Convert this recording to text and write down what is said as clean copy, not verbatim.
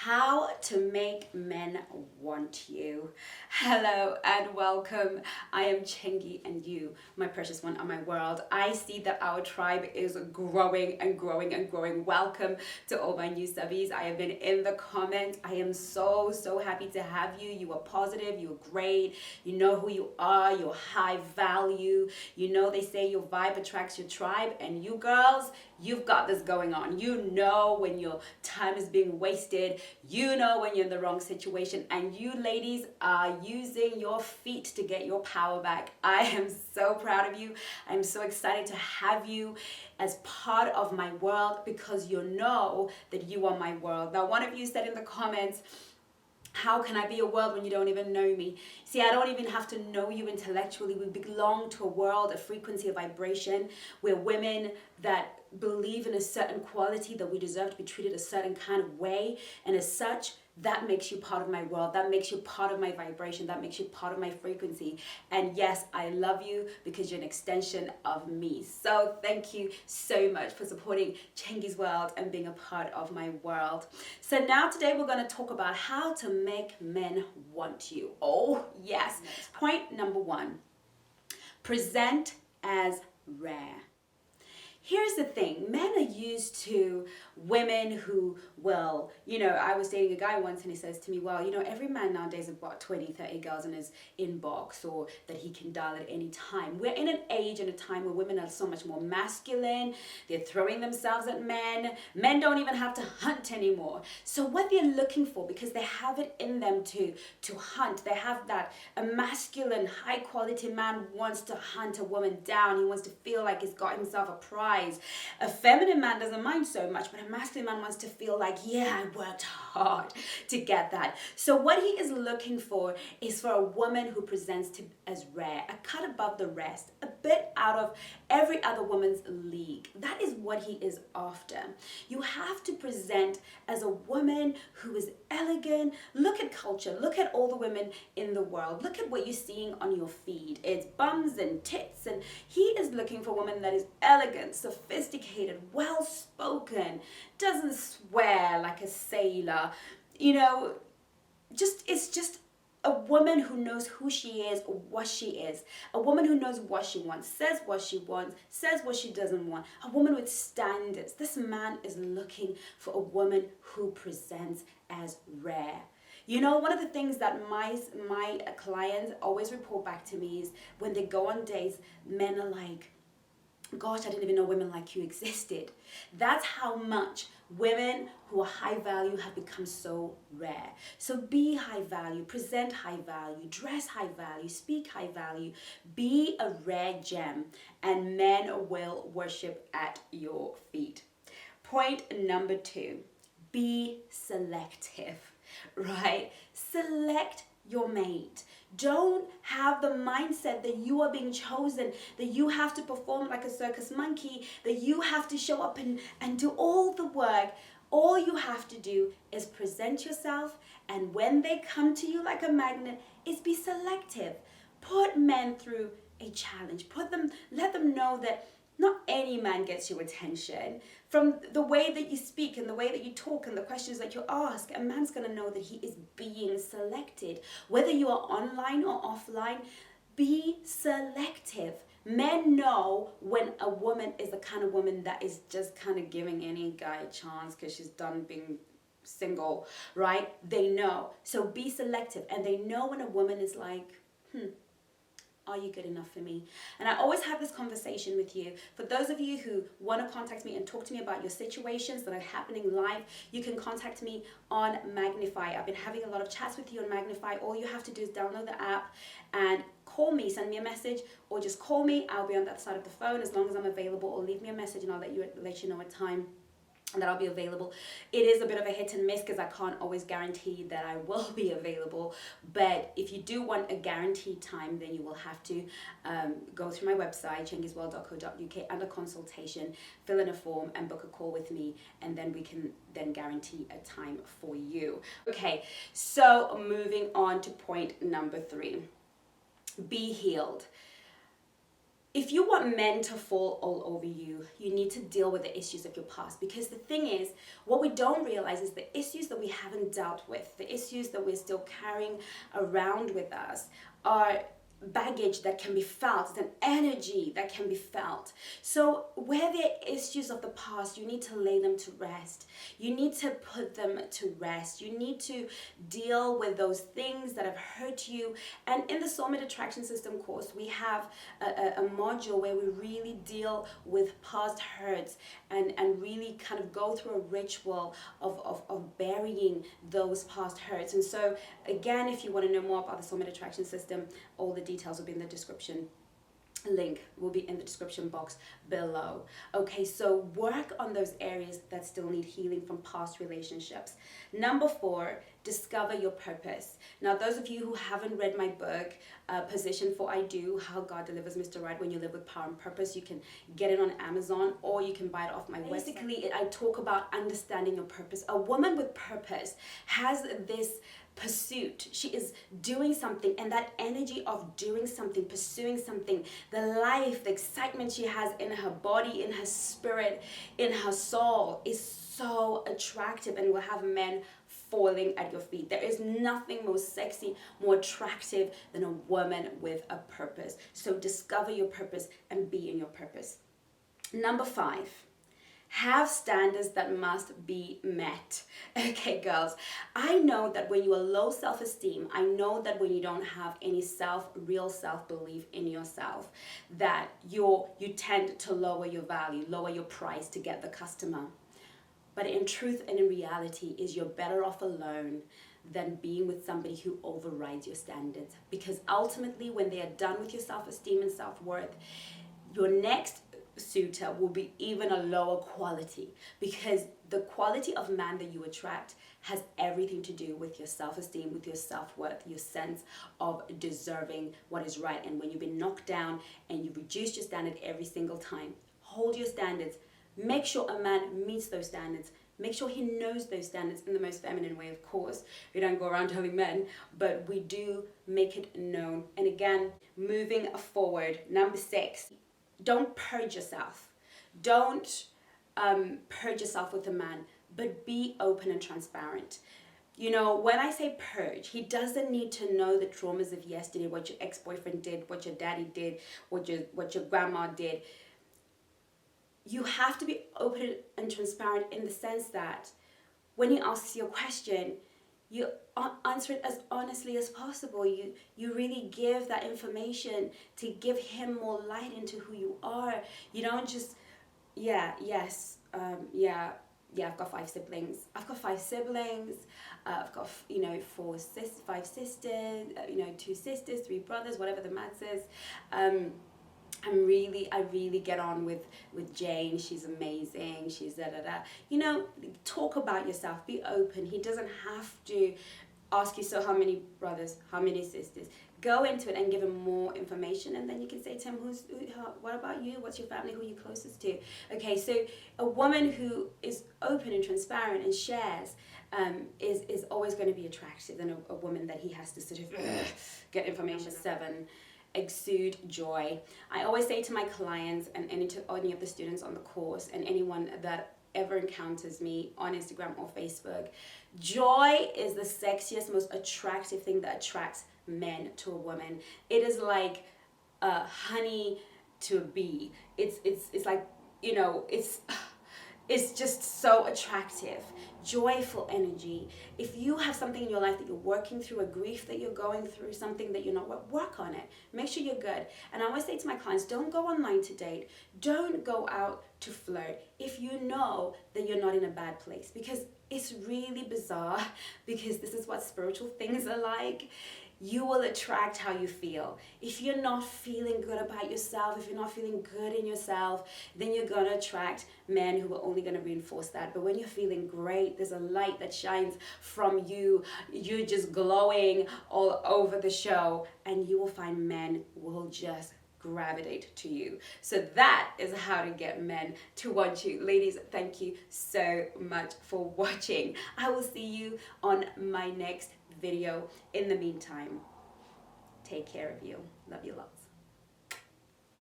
How to make men want you. Hello and welcome. I am Chengi, and you, my precious one, are my world. I see that our tribe is growing and growing and growing. Welcome to all my new subbies. I have been in the comments. I am so happy to have you. You are positive, you are great, you know who you are, you're high value. You know they say your vibe attracts your tribe, and you girls, you've got this going on. You know when your time is being wasted. You know when you're in the wrong situation, and you ladies are using your feet to get your power back. I am so proud of you. I'm so excited to have you as part of my world, because you know that you are my world. Now, one of you said in the comments, how can I be a world when you don't even know me? See, I don't even have to know you intellectually. We belong to a world, a frequency, a vibration. We're women that believe in a certain quality, that we deserve to be treated a certain kind of way. And as such, that makes you part of my world. That makes you part of my vibration. That makes you part of my frequency. And yes, I love you because you're an extension of me. So thank you so much for supporting CHENGI'S world and being a part of my world. So now today we're going to talk about how to make men want you. Oh, yes. Point number 1. Present as rare. Here's the thing, men are used to women who will, I was dating a guy once and he says to me, well, every man nowadays has got 20, 30 girls in his inbox, or that he can dial at any time. We're in an age and a time where women are so much more masculine. They're throwing themselves at men. Men don't even have to hunt anymore. So what they're looking for, because they have it in them to hunt, they have that, a masculine, high quality man wants to hunt a woman down. He wants to feel like he's got himself a prize. A feminine man doesn't mind so much, but a masculine man wants to feel like, yeah, I worked hard to get that. So what he is looking for is for a woman who presents as rare, a cut above the rest, a bit out of every other woman's league. That is what he is after. You have to present as a woman who is elegant. Look at culture. Look at all the women in the world. Look at what you're seeing on your feed. It's bums and tits, and he is looking for a woman that is elegant, sophisticated, well-spoken, doesn't swear like a sailor, it's just a woman who knows who she is or what she is. A woman who knows what she wants, says what she doesn't want. A woman with standards. This man is looking for a woman who presents as rare. One of the things that my clients always report back to me is when they go on dates, men are like, gosh, I didn't even know women like you existed. That's how much women who are high value have become so rare. So be high value, present high value, dress high value, speak high value, be a rare gem, and men will worship at your feet. Point number 2, be selective, right? Select your mate. Don't have the mindset that you are being chosen, that you have to perform like a circus monkey, that you have to show up and do all the work. All you have to do is present yourself, and when they come to you like a magnet, is be selective. Put men through a challenge. Let them know that not any man gets your attention. From the way that you speak and the way that you talk and the questions that you ask, a man's going to know that he is being selected. Whether you are online or offline, be selective. Men know when a woman is the kind of woman that is just kind of giving any guy a chance because she's done being single, right? They know. So be selective. And they know when a woman is like, are you good enough for me? And I always have this conversation with you. For those of you who want to contact me and talk to me about your situations that are happening live, you can contact me on MAGNIFI. I've been having a lot of chats with you on MAGNIFI. All you have to do is download the app and call me, send me a message, or just call me. I'll be on that side of the phone as long as I'm available, or leave me a message and I'll let you know a time that I'll be available. It is a bit of a hit and miss because I can't always guarantee that I will be available, but if you do want a guaranteed time, then you will have to go through my website, CHENGI'S.co.uk, under consultation, fill in a form and book a call with me, and then we can then guarantee a time for you. Okay, so moving on to point number 3, be healed. if you want men to fall all over you, you need to deal with the issues of your past. Because the thing is, what we don't realize is the issues that we haven't dealt with, the issues that we're still carrying around with us, are baggage that can be felt. It's an energy that can be felt. So where there are issues of the past, you need to lay them to rest. You need to put them to rest. You need to deal with those things that have hurt you. And in the Soulmate Attraction System course, we have a module where we really deal with past hurts and really kind of go through a ritual of burying those past hurts. And so again, if you want to know more about the Soulmate Attraction System, all the details will be in the description. Link will be in the description box below. Okay, so work on those areas that still need healing from past relationships. Number 4, discover your purpose. Now, those of you who haven't read my book, Position for I Do, How God Delivers Mr. Right When You Live with Power and Purpose, you can get it on Amazon or you can buy it off my website. Basically, I talk about understanding your purpose. A woman with purpose has this pursuit. She is doing something, and that energy of doing something, pursuing something, the life, the excitement she has in her body, in her spirit, in her soul is so attractive and will have men falling at your feet. There is nothing more sexy, more attractive than a woman with a purpose. So discover your purpose and be in your purpose. Number 5. Have standards that must be met. Okay, girls, I know that when you are low self-esteem, I know that when you don't have any real self-belief in yourself, that you tend to lower your value, lower your price to get the customer. But in truth and in reality is you're better off alone than being with somebody who overrides your standards. Because ultimately, when they are done with your self-esteem and self-worth, your next suitor will be even a lower quality, because the quality of man that you attract has everything to do with your self-esteem, with your self-worth, your sense of deserving what is right. And when you've been knocked down and you've reduced your standard every single time, hold your standards. Make sure a man meets those standards. Make sure he knows those standards in the most feminine way, of course. We don't go around telling men, but we do make it known. And again, moving forward, number 6, don't purge yourself. Don't purge yourself with a man, but be open and transparent. You know, when I say purge, he doesn't need to know the traumas of yesterday, what your ex-boyfriend did, what your daddy did, what your grandma did. You have to be open and transparent in the sense that when he asks you a question, you answer it as honestly as possible. You really give that information to give him more light into who you are. You don't just, I've got 5 siblings. I've got, 5 sisters, 2 sisters, 3 brothers, whatever the math says. I really get on with Jane. She's amazing. She's talk about yourself. Be open. He doesn't have to ask you, so how many brothers, how many sisters? Go into it and give him more information, and then you can say to him, what about you? What's your family? Who are you closest to? Okay, so a woman who is open and transparent and shares is always going to be attractive than a woman that he has to sort of get information. 7. Exude joy. I always say to my clients and any of the students on the course and anyone that ever encounters me on Instagram or Facebook, joy is the sexiest, most attractive thing that attracts men to a woman. It is like honey to a bee. It's like, it's just so attractive. Joyful energy. If you have something in your life that you're working through, a grief that you're going through, something that you're not, work on it. Make sure you're good. And I always say to my clients, don't go online to date. Don't go out to flirt if you know that you're not in a bad place. Because it's really bizarre, because this is what spiritual things are like. You will attract how you feel. If you're not feeling good about yourself, if you're not feeling good in yourself, then you're going to attract men who are only going to reinforce that. But when you're feeling great, there's a light that shines from you. You're just glowing all over the show, and you will find men will just gravitate to you. So that is how to get men to want you. Ladies, thank you so much for watching. I will see you on my next video. In the meantime, take care of you. Love you, love.